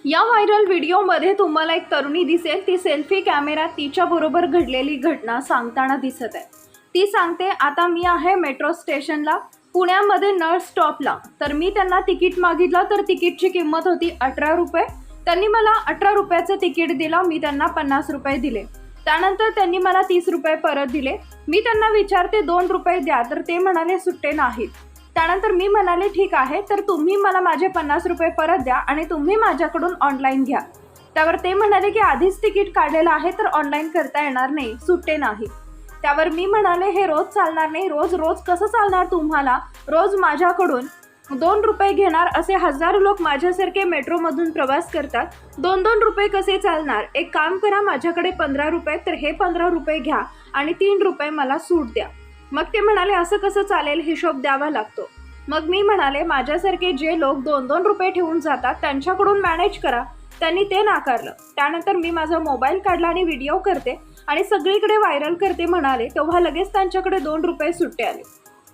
या व्हायरल व्हिडिओमध्ये तुम्हाला एक तरुणी दिसेल, ती सेल्फी कॅमेऱ्यात तिच्याबरोबर घडलेली घटना सांगताना दिसत आहे। ती सांगते, आता मी आहे मेट्रो स्टेशनला, पुण्यामध्ये नळ स्टॉपला, तर मी त्यांना तिकीट मागितलं तर तिकीटची किंमत होती 18 रुपये। त्यांनी मला 18 रुपयाचं तिकीट दिलं, मी त्यांना 50 रुपये दिले। त्यानंतर त्यांनी मला 30 रुपये परत दिले। मी त्यांना विचारते 2 रुपये द्या, तर ते म्हणाले सुट्टे नाहीत। त्यानंतर मी म्हणाले ठीक आहे, तर तुम्ही मला माझे 50 रुपये परत द्या आणि तुम्ही माझ्याकडून ऑनलाईन घ्या। त्यावर ते म्हणाले की आधीच तिकीट काढलेलं आहे, तर ऑनलाईन करता येणार नाही, सुट्टे नाही। त्यावर मी म्हणाले हे रोज चालणार नाही, रोज रोज कसं चालणार तुम्हाला? रोज माझ्याकडून 2 रुपये घेणार असे हजारो लोक माझ्यासारखे मेट्रोमधून प्रवास करतात, 2-2 रुपये कसे चालणार? एक काम करा, माझ्याकडे 15 रुपये, तर हे 15 रुपये घ्या आणि 3 रुपये मला सूट द्या। मग ते म्हणाले असं कसं चालेल, हिशोब द्यावा लागतो। मग मी म्हणाले माझ्यासारखे जे लोक 2-2 रुपये ठेवून जातात त्यांच्याकडून मॅनेज करा। त्यांनी ते नाकारलं। त्यानंतर मी माझा मोबाईल काढला आणि व्हिडिओ करते आणि सगळीकडे व्हायरल करते म्हणाले, तेव्हा लगेच त्यांच्याकडे 2 रुपये सुट्टे आले।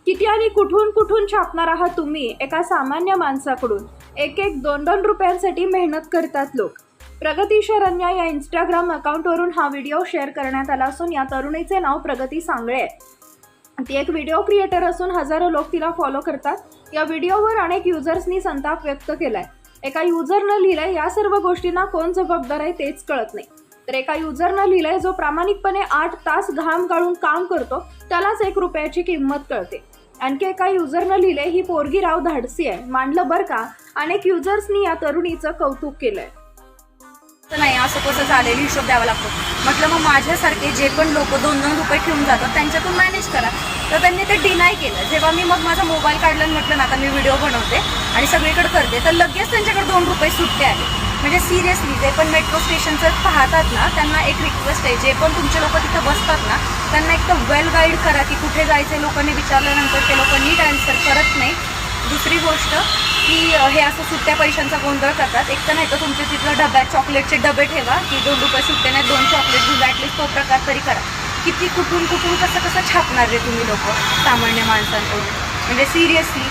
किती आणि कुठून कुठून छापणार आहात तुम्ही? एका सामान्य माणसाकडून 1-1, 2-2 रुपयांसाठी मेहनत करतात लोक। प्रगती शरण्या या इंस्टाग्राम अकाउंटवरून हा व्हिडिओ शेअर करण्यात आला असून या तरुणीचे नाव प्रगती सांगळे आहे। ती एक व्हिडिओ क्रिएटर असून हजारो लोक तिला फॉलो करतात। या व्हिडिओवर अनेक युजर्सनी संताप व्यक्त केलाय। एका युजरनं लिहिलंय, या सर्व गोष्टींना कोण जबाबदार आहे तेच कळत नाही। तर एका युजरनं लिहिलंय, जो प्रामाणिकपणे 8 तास घाम गाळून काम करतो त्यालाच 1 रुपयाची किंमत कळते। आणखी एका युजरनं लिहिलंय, ही पोरगी राव धाडसी आहे, मांडलं बरं का। अनेक युजर्सनी या तरुणीचं कौतुक केलंय। नाही असं कसं चालेल, हिशोब द्यावा लागतो। म्हटलं मग माझ्यासारखे जे पण लोक 2-2 रुपये ठेवून जातात त्यांच्यातून मॅनेज करा। तर त्यांनी ते डिनाय केलं। जेव्हा मी मग माझा मोबाईल काढला आणि म्हटलं ना आता मी व्हिडिओ बनवते आणि सगळीकडे करते, तर लगेच त्यांच्याकडे 2 रुपये सुट्टे आले। म्हणजे सिरियसली जे पण मेट्रो स्टेशनचं पाहतात ना, त्यांना एक रिक्वेस्ट आहे, जे पण तुमचे लोक तिथं बसतात ना त्यांना एक तर वेल गाईड करा की कुठे जायचे। लोकांनी विचारल्यानंतर ते लोक नीट आन्सर करत नाही। दुसरी गोष्ट की हे असं सुट्ट्या पैशांचा गोंधळ करतात। एक तर नाही तर तुमच्या तिथलं डब्यात चॉकलेटचे डबे ठेवा की 2 रुपये सुट्टे नाही, 2 चॉकलेट घेऊन ॲटलीस्ट तो प्रकार तरी करा। किती कुठून कुठून कसं कसं छापणार रे तुम्ही लोक सामान्य माणसांकडून? म्हणजे सिरियसली